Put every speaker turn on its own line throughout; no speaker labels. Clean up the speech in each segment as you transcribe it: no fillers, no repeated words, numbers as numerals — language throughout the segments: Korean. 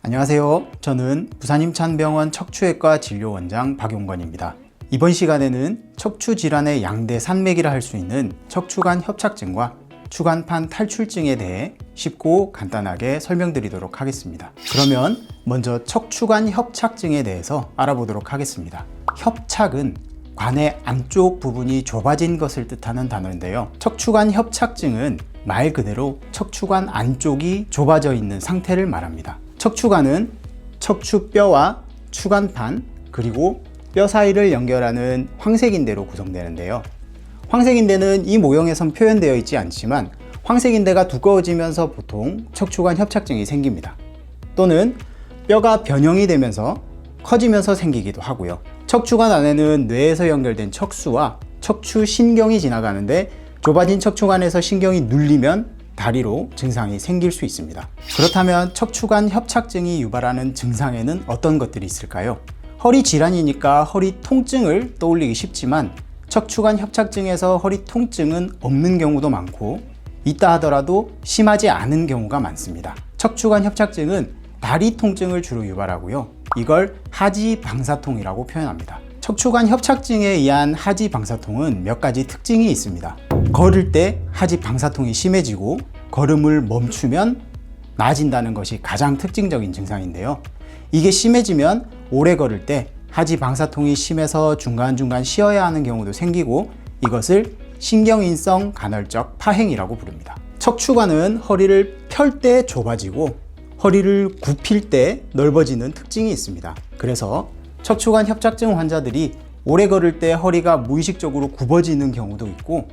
안녕하세요. 저는 부산힘찬병원 척추외과 진료원장 박용건입니다. 이번 시간에는 척추 질환의 양대 산맥이라 할 수 있는 척추관 협착증과 추간판 탈출증에 대해 쉽고 간단하게 설명드리도록 하겠습니다. 그러면 먼저 척추관 협착증에 대해서 알아보도록 하겠습니다. 협착은 관의 안쪽 부분이 좁아진 것을 뜻하는 단어인데요. 척추관 협착증은 말 그대로 척추관 안쪽이 좁아져 있는 상태를 말합니다. 척추관은 척추뼈와 추간판 그리고 뼈 사이를 연결하는 황색인대로 구성되는데요. 황색인대는 이 모형에선 표현되어 있지 않지만 황색인대가 두꺼워지면서 보통 척추관 협착증이 생깁니다. 또는 뼈가 변형이 되면서 커지면서 생기기도 하고요. 척추관 안에는 뇌에서 연결된 척수와 척추신경이 지나가는데 좁아진 척추관에서 신경이 눌리면 다리로 증상이 생길 수 있습니다. 그렇다면 척추관 협착증이 유발하는 증상에는 어떤 것들이 있을까요? 허리 질환이니까 허리 통증을 떠올리기 쉽지만 척추관 협착증에서 허리 통증은 없는 경우도 많고 있다 하더라도 심하지 않은 경우가 많습니다. 척추관 협착증은 다리 통증을 주로 유발하고요. 이걸 하지방사통이라고 표현합니다. 척추관 협착증에 의한 하지방사통은 몇 가지 특징이 있습니다. 걸을 때 하지방사통이 심해지고 걸음을 멈추면 나아진다는 것이 가장 특징적인 증상인데요. 이게 심해지면 오래 걸을 때 하지방사통이 심해서 중간중간 쉬어야 하는 경우도 생기고 이것을 신경인성 간헐적 파행이라고 부릅니다. 척추관은 허리를 펼 때 좁아지고 허리를 굽힐 때 넓어지는 특징이 있습니다. 그래서 척추관 협착증 환자들이 오래 걸을 때 허리가 무의식적으로 굽어지는 경우도 있고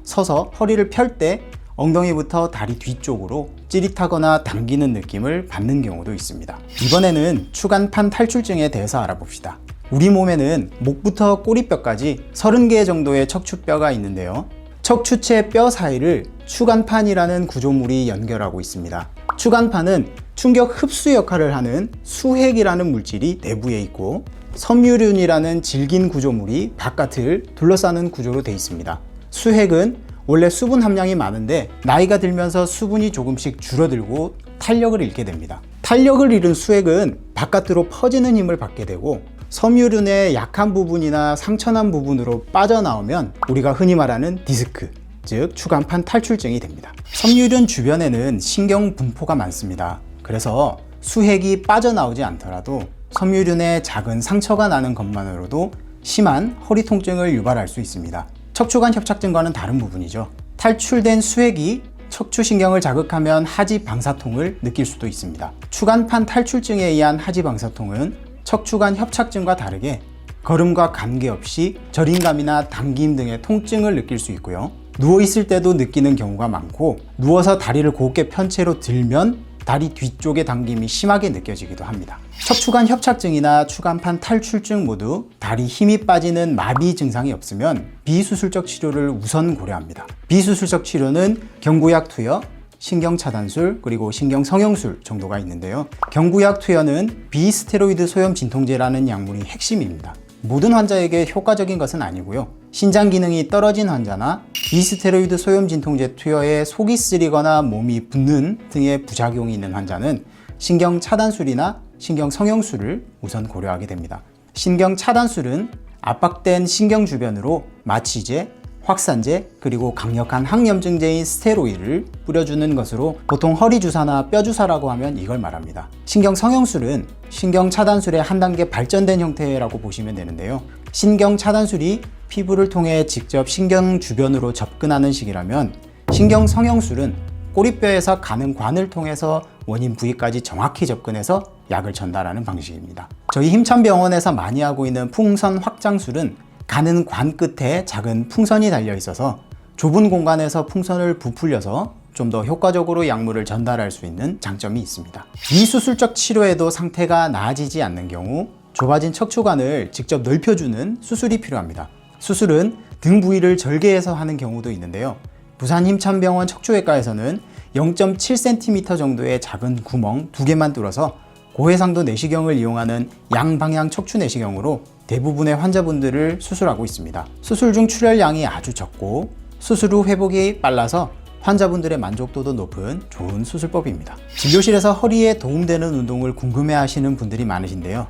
서서 허리를 펼 때 엉덩이부터 다리 뒤쪽으로 찌릿하거나 당기는 느낌을 받는 경우도 있습니다. 이번에는 추간판 탈출증에 대해서 알아봅시다. 우리 몸에는 목부터 꼬리뼈까지 30개 정도의 척추뼈가 있는데요. 척추체 뼈 사이를 추간판이라는 구조물이 연결하고 있습니다. 추간판은 충격 흡수 역할을 하는 수핵이라는 물질이 내부에 있고 섬유륜이라는 질긴 구조물이 바깥을 둘러싸는 구조로 되어 있습니다. 수핵은 원래 수분 함량이 많은데 나이가 들면서 수분이 조금씩 줄어들고 탄력을 잃게 됩니다. 탄력을 잃은 수핵은 바깥으로 퍼지는 힘을 받게 되고 섬유륜의 약한 부분이나 상처난 부분으로 빠져나오면 우리가 흔히 말하는 디스크, 즉 추간판 탈출증이 됩니다. 섬유륜 주변에는 신경 분포가 많습니다. 그래서 수핵이 빠져나오지 않더라도 섬유륜에 작은 상처가 나는 것만으로도 심한 허리 통증을 유발할 수 있습니다. 척추관 협착증과는 다른 부분이죠. 탈출된 수핵이 척추신경을 자극하면 하지방사통을 느낄 수도 있습니다. 추간판 탈출증에 의한 하지방사통은 척추관 협착증과 다르게 걸음과 관계없이 저림감이나 당김 등의 통증을 느낄 수 있고요. 누워있을 때도 느끼는 경우가 많고 누워서 다리를 곧게 편 채로 들면 다리 뒤쪽의 당김이 심하게 느껴지기도 합니다. 척추관 협착증이나 추간판 탈출증 모두 다리 힘이 빠지는 마비 증상이 없으면 비수술적 치료를 우선 고려합니다. 비수술적 치료는 경구약 투여, 신경차단술, 그리고 신경성형술 정도가 있는데요. 경구약 투여는 비스테로이드 소염 진통제라는 약물이 핵심입니다. 모든 환자에게 효과적인 것은 아니고요. 신장 기능이 떨어진 환자나 비스테로이드 소염 진통제 투여에 속이 쓰리거나 몸이 붓는 등의 부작용이 있는 환자는 신경차단술이나 신경성형술을 우선 고려하게 됩니다. 신경차단술은 압박된 신경 주변으로 마취제, 확산제, 그리고 강력한 항염증제인 스테로이드를 뿌려주는 것으로 보통 허리 주사나 뼈 주사라고 하면 이걸 말합니다. 신경성형술은 신경차단술의 한 단계 발전된 형태라고 보시면 되는데요. 신경차단술이 피부를 통해 직접 신경 주변으로 접근하는 식이라면 신경성형술은 꼬리뼈에서 가는 관을 통해서 원인 부위까지 정확히 접근해서 약을 전달하는 방식입니다. 저희 힘찬병원에서 많이 하고 있는 풍선 확장술은 가는 관 끝에 작은 풍선이 달려 있어서 좁은 공간에서 풍선을 부풀려서 좀 더 효과적으로 약물을 전달할 수 있는 장점이 있습니다. 비수술적 치료에도 상태가 나아지지 않는 경우 좁아진 척추관을 직접 넓혀주는 수술이 필요합니다. 수술은 등 부위를 절개해서 하는 경우도 있는데요. 부산힘찬병원 척추외과에서는 0.7cm 정도의 작은 구멍 2개만 뚫어서 고해상도 내시경을 이용하는 양방향 척추 내시경으로 대부분의 환자분들을 수술하고 있습니다. 수술 중 출혈량이 아주 적고 수술 후 회복이 빨라서 환자분들의 만족도도 높은 좋은 수술법입니다. 진료실에서 허리에 도움되는 운동을 궁금해하시는 분들이 많으신데요.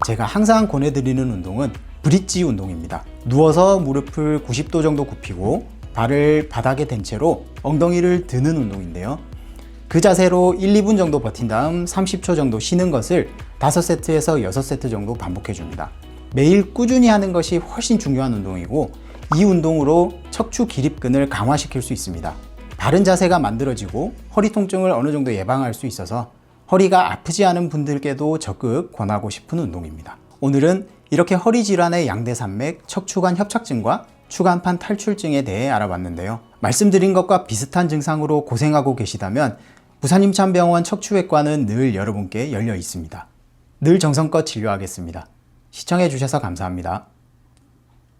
제가 항상 권해드리는 운동은 브릿지 운동입니다. 누워서 무릎을 90도 정도 굽히고 발을 바닥에 댄 채로 엉덩이를 드는 운동인데요. 그 자세로 1, 2분 정도 버틴 다음 30초 정도 쉬는 것을 5세트에서 6세트 정도 반복해 줍니다. 매일 꾸준히 하는 것이 훨씬 중요한 운동이고, 이 운동으로 척추 기립근을 강화시킬 수 있습니다. 바른 자세가 만들어지고 허리 통증을 어느 정도 예방할 수 있어서 허리가 아프지 않은 분들께도 적극 권하고 싶은 운동입니다. 오늘은 이렇게 허리 질환의 양대산맥, 척추관 협착증과 추간판 탈출증에 대해 알아봤는데요. 말씀드린 것과 비슷한 증상으로 고생하고 계시다면 부산임찬병원 척추외과는 늘 여러분께 열려 있습니다. 늘 정성껏 진료하겠습니다. 시청해 주셔서 감사합니다.